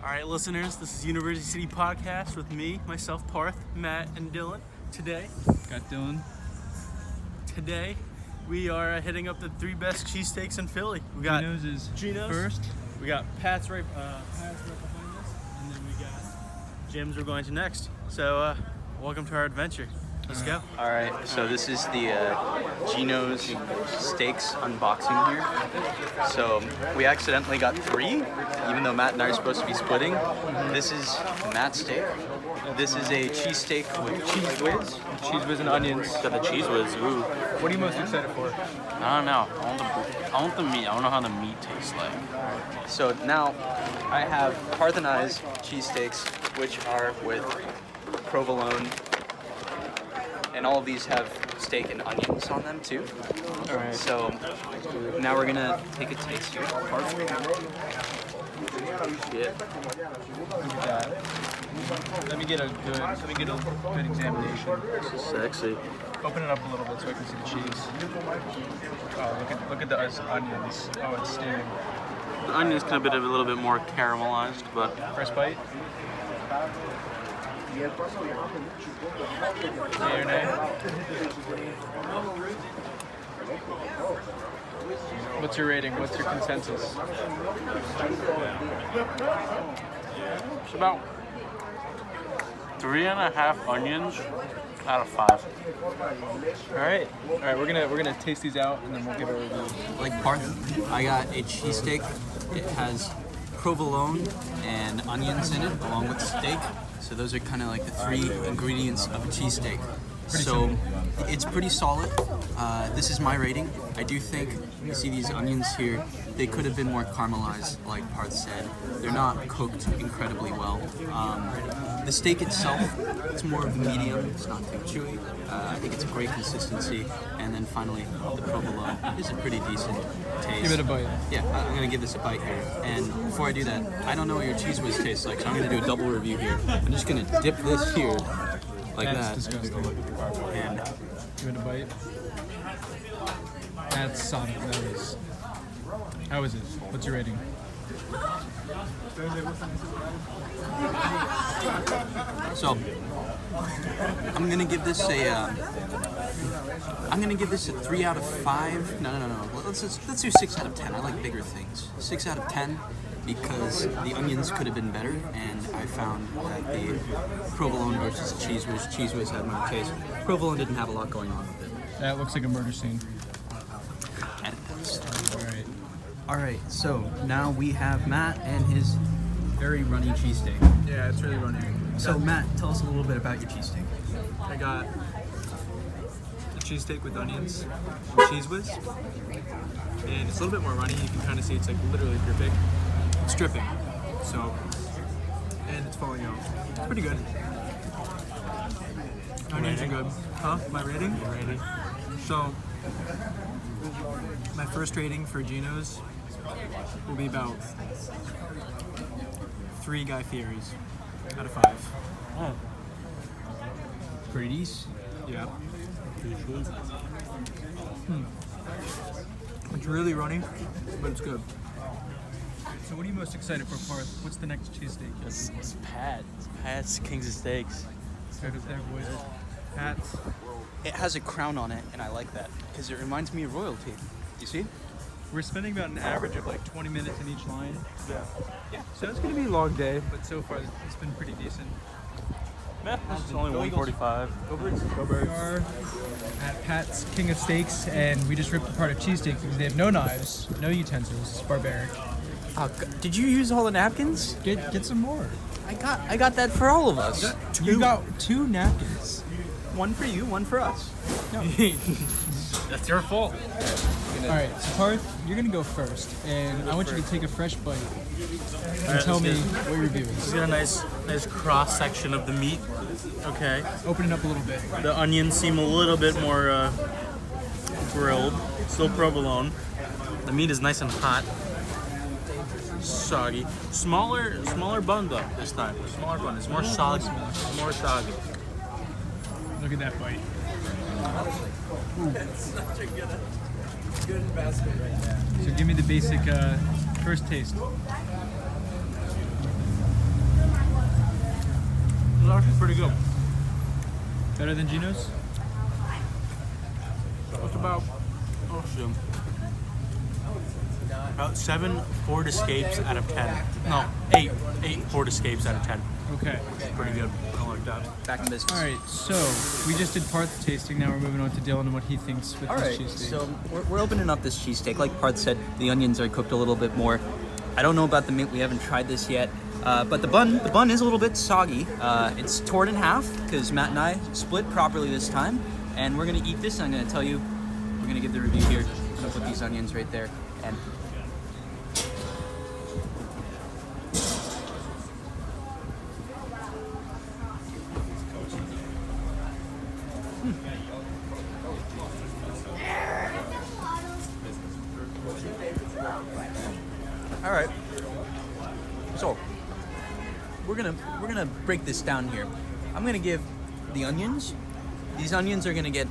All right, listeners, this is University City Podcast with me, myself, Parth, Matt, and Dylan. Today, we are hitting up the 3 best cheesesteaks in Philly. We got Gino's first. We got Pat's right behind us, and then we got Jim's we're going to next. So, welcome to our adventure. Let's go. All right, so this is the Gino's Steaks unboxing here. So we accidentally got 3, even though Matt and I are supposed to be splitting. This is Matt's steak. This is a cheesesteak with cheese whiz. Cheese whiz and onions. Got the cheese whiz. Ooh. What are you most excited for? I don't know. I want the meat. I don't know how the meat tastes like. So now I have Parth and I's cheesesteaks, which are with provolone. And all of these have steak and onions on them too. All right. So now we're gonna take a taste here. Yeah. Look at that. Let me get a good examination. This is sexy. Open it up a little bit so I can see the cheese. Oh, look at the onions. Oh, it's steaming. The onion's kind of a little bit more caramelized, but First bite. Yay or nay? What's your rating? What's your consensus? it's about 3.5 onions out of 5. All right. We're gonna taste these out and then we'll give a review. Like Parth, I got a cheesesteak. It has provolone and onions in it, along with steak. So those are kind of like the 3 ingredients of a cheesesteak. So it's pretty solid. This is my rating. I do think, you see these onions here, they could have been more caramelized, like Parth said. They're not cooked incredibly well. The steak itself, it's more of a medium. It's not too chewy. I think it's a great consistency. And then finally, the provolone is a pretty decent taste. Give it a bite. Yeah, I'm gonna give this a bite here. And before I do that, I don't know what your cheese whiz tastes like, so I'm gonna do a double review here. I'm just gonna dip this here, like That's that. disgusting. And Give it a bite. That's Sonic. That is. How is it? What's your rating? so, I'm gonna give this a 3 out of 5. No. Let's do 6 out of 10. I like bigger things. 6 out of 10. Because the onions could have been better, and I found that the provolone versus the cheese whiz had more taste. Provolone didn't have a lot going on with it. That looks like a murder scene. At best. All right. All right, so now we have Matt and his very runny cheesesteak. Yeah, it's really runny. So Matt, tell us a little bit about your cheesesteak. I got a cheesesteak with onions and cheese whiz, and it's a little bit more runny. You can kind of see it's like literally dripping. It's dripping, so, and it's falling out. It's pretty good. Onions are good. Huh? My rating? Your rating. So, my first rating for Gino's will be about 3 Guy Fieri's out of 5. Oh. Pretty decent. Yeah. It's really runny, but it's good. So what are you most excited for, Parth? What's the next cheesesteak? It's Pat's Kings of Steaks. Hats. It has a crown on it, and I like that because it reminds me of royalty. You see? We're spending about an average of like 20 minutes in each line. Yeah. So it's going to be a long day, but so far it's been pretty decent. It's only 145. We are at Pat's King of Steaks, and we just ripped apart a cheesesteak because they have no knives, no utensils. It's barbaric. Oh, did you use all the napkins? Get some more. I got that for all of us. You got 2 napkins. One for you, one for us. That's your fault. All right, so Parth, you're gonna go first, and I want you to take a fresh bite and tell me what your review Let's is. get a nice cross section of the meat. Okay. Open it up a little bit. The onions seem a little bit more grilled. Still provolone. The meat is nice and hot. Soggy. Smaller bun though this time. Smaller bun. It's more soggy. More soggy. Look at that bite. That's such a good investment right there. So give me the basic first taste. actually pretty good. Better than Gino's? What's about? About 7 Ford Escapes out of 10. No, 8 Ford Escapes out of 10. Okay. Pretty good. I like that. Back in business. All right, so we just did Parth's tasting. Now we're moving on to Dylan and what he thinks with All this right, cheesesteak. so we're opening up this cheesesteak. Like Parth said, the onions are cooked a little bit more. I don't know about the meat. We haven't tried this yet. But the bun is a little bit soggy. It's torn in half because Matt and I split properly this time. And we're gonna eat this. I'm gonna tell you, we're gonna give the review here. I'm gonna put these onions right there. And all right. So we're gonna break this down here. I'm gonna give the onions. These onions are gonna get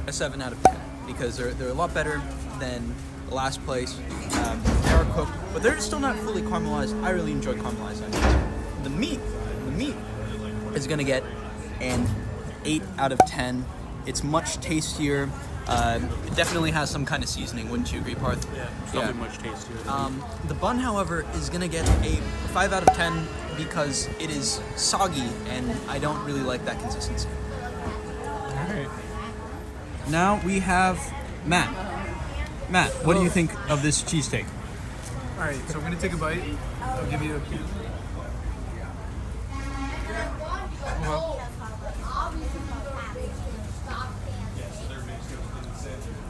a 7 out of 10 because they're a lot better than the last place. They are cooked, but they're still not fully caramelized. I really enjoy caramelized onions. The meat is gonna get an 8 out of 10. It's much tastier. It definitely has some kind of seasoning, wouldn't you agree, Parth? Yeah, it's definitely much tastier. The bun, however, is gonna get a 5 out of 10 because it is soggy, and I don't really like that consistency. All right. Now we have Matt. Matt, what do you think of this cheesesteak? All right, so I'm gonna take a bite. I'll give you a.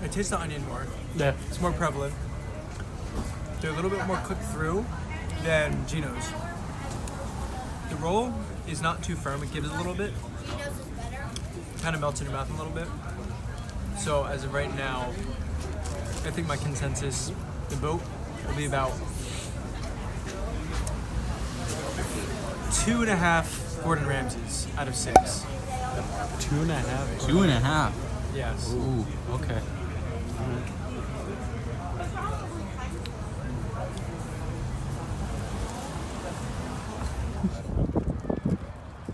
I taste the onion more. Yeah. It's more prevalent. They're a little bit more cooked through than Gino's. The roll is not too firm. It gives a little bit. Kind of melts in your mouth a little bit. So as of right now, I think my consensus, the vote will be about 2.5 Gordon Ramsays out of 6. 2.5. 2.5. Yes. Ooh, okay.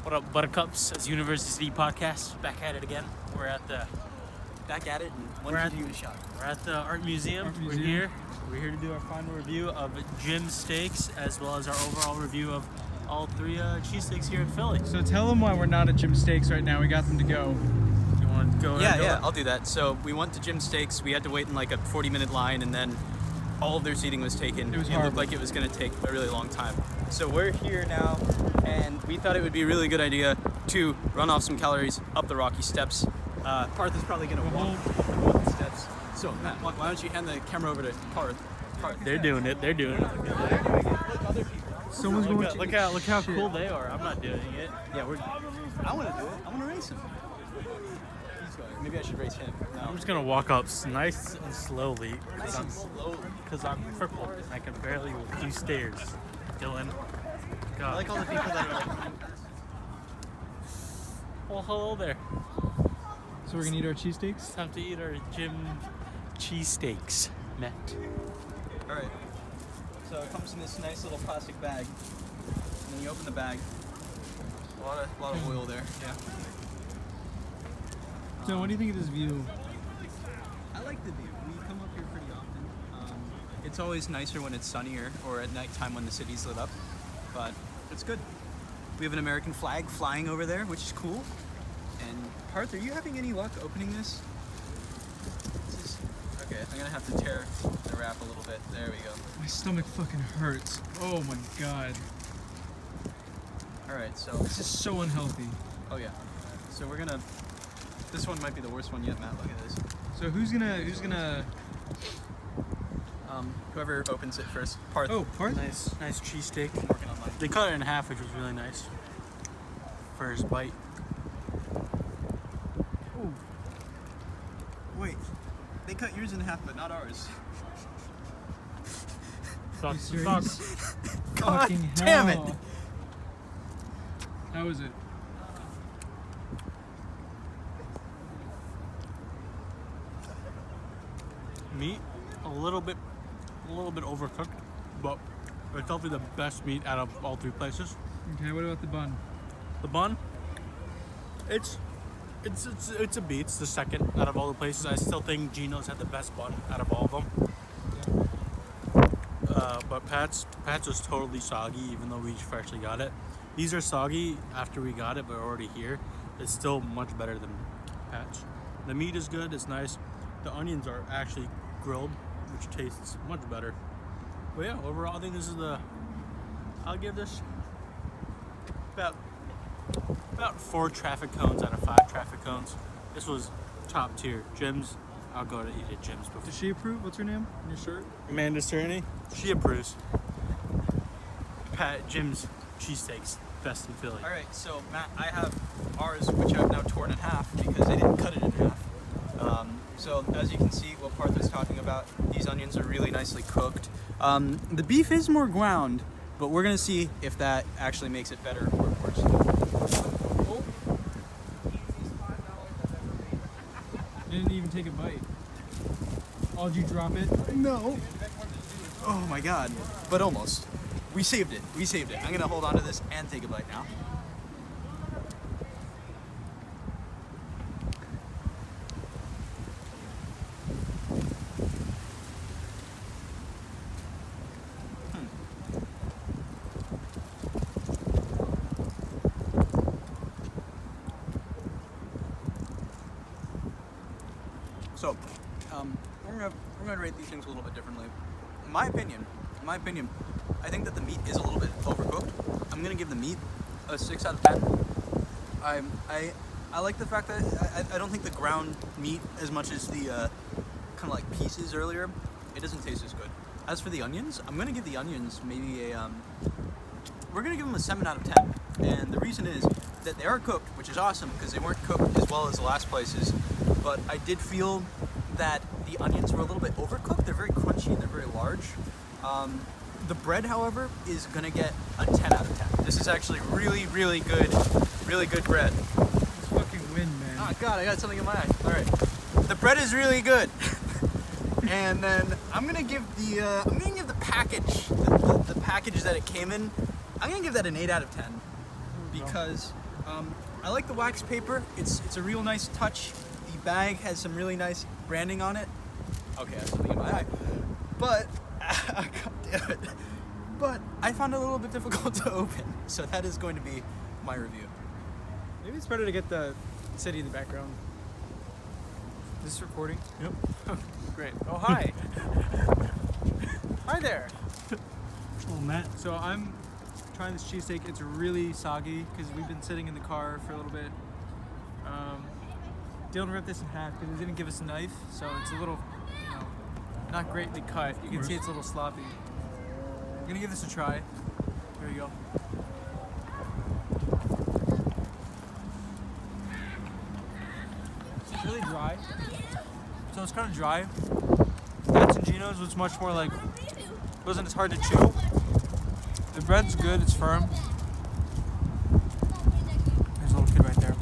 What up, Buttercups? It's University City Podcast. Back at it again. We're at the Back at it. And We're when at- did you give it a shot? we're at the art museum. Art We're museum. here. We're here to do our final review of Jim's Steaks, as well as our overall review of all 3 cheesesteaks here in Philly. So tell them why we're not at Jim Steaks right now. We got them to go. Do you want to go? ahead and go? I'll do that. So we went to Jim's Steaks. We had to wait in like a 40-minute line, and then all of their seating was taken. It was looked horrible. like it was going to take a really long time. So we're here now, and we thought it would be a really good idea to run off some calories up the rocky steps. Parth is probably going to walk the steps. So Matt, why don't you hand the camera over to Parth? Parth. They're doing it. They're doing it. Someone's going to Look how cool they are. I'm not doing it. Yeah, I want to do it. I want to race him. He's going. Maybe I should race him. No. I'm just gonna walk up nice and slowly because I'm crippled and I can barely do stairs. Dylan, God. I like all the people that are like. Well, hello there. So we're gonna eat our cheesesteaks. It's time to eat our Jim cheesesteaks, Matt. All right. So it comes in this nice little plastic bag, and then you open the bag. A lot of oil there. Yeah. So what do you think of this view? I like the view. We come up here pretty often. It's always nicer when it's sunnier or at nighttime when the city's lit up, but it's good. We have an American flag flying over there, which is cool. And Parth, are you having any luck opening this? Okay, I'm gonna have to tear the wrap a little bit. There we go. My stomach fucking hurts. Oh my god. All right, so This is so unhealthy. oh yeah. So we're gonna. This one might be the worst one yet, Matt. Look at this. So who's gonna? Whoever opens it first. Parth. Oh, Parth. Nice cheesesteak. I'm working on mine. They cut it in half, which was really nice. First bite. Ooh. Wait. They cut yours in half, but not ours. Sucks. serious? Sucks. God Fucking damn it. hell. How is it? Meat, a little bit overcooked, but it's definitely the best meat out of all 3 places. Okay, what about the bun? The bun, It's a beat. It's the second out of all the places. I still think Gino's had the best bun out of all of them. But Pat's was totally soggy, even though we freshly got it. These are soggy after we got it, but already here. It's still much better than Pat's. The meat is good. It's nice. The onions are actually grilled, which tastes much better. But yeah, overall, I think this is I'll give this about 4 traffic cones out of 5 traffic cones. This was top tier. Jim's, I'll go to eat at Jim's before. Does she approve? What's her name on your shirt? Amanda Cerny, she approves. Jim's cheesesteaks, best in Philly. All right, so Matt, I have ours, which I've now torn in half because they didn't cut it in half. So as you can see, what Partha's talking about, these onions are really nicely cooked. The beef is more ground, but we're gonna see if that actually makes it better or worse. Oh. You didn't even take a bite. Oh, did you drop it? No. Oh my God, but almost. We saved it. I'm gonna hold on to this and take a bite now. So, we're gonna rate these things a little bit differently. In my opinion, I think that the meat is a little bit overcooked. I'm gonna give the meat a 6 out of 10. I like the fact that I don't think the ground meat as much as the kind of like pieces earlier. It doesn't taste as good. As for the onions, I'm gonna give the onions maybe we're gonna give them a 7 out of 10. And the reason is that they are cooked, which is awesome because they weren't cooked as well as the last places. But I did feel that the onions were a little bit overcooked. They're very crunchy and they're very large. The bread, however, is gonna get a 10 out of 10. This is actually really, really good bread. Let's fucking win, man. Oh God, I got something in my eye. All right, the bread is really good. And then I'm gonna give the package, the package that it came in. I'm gonna give that an 8 out of 10 because I like the wax paper. It's a real nice touch. The bag has some really nice branding on it. Okay, I have something in my eye. But, God damn it. But I found it a little bit difficult to open. So that is going to be my review. Maybe it's better to get the city in the background. Is this recording? Yep. Great. Oh, hi. Hi there. Oh, Matt. So I'm trying this cheesesteak. It's really soggy because we've been sitting in the car for a little bit. Dylan ripped this in half because he didn't give us a knife, so it's a little, not greatly cut. You can see it's a little sloppy. I'm gonna give this a try. Here you go. It's really dry. So it's kind of dry. Pat's and Gino's was much more like, wasn't as hard to chew. The bread's good, it's firm. There's a little kid right there.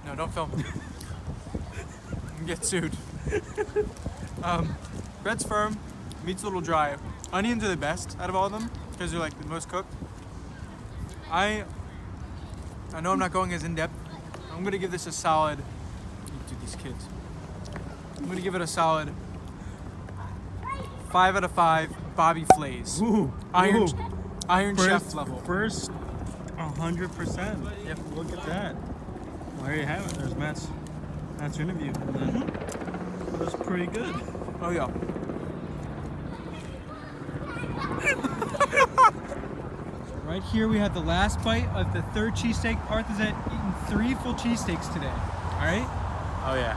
No, don't film. You can get sued. Bread's firm, meat's a little dry. Onions are the best out of all of them because they're like the most cooked. I know I'm not going as in depth. I'm gonna give this a solid. Dude, these kids. I'm gonna give it a solid 5 out of 5. Bobby Flays. Ooh. Iron Chef level. First 100%. Yep. Look at that. Well, there you have it. There's Matt's interview. That was pretty good. Oh yeah. Right here we have the last bite of the third cheesesteak. Partha's eaten 3 full cheesesteaks today. All right. Oh yeah.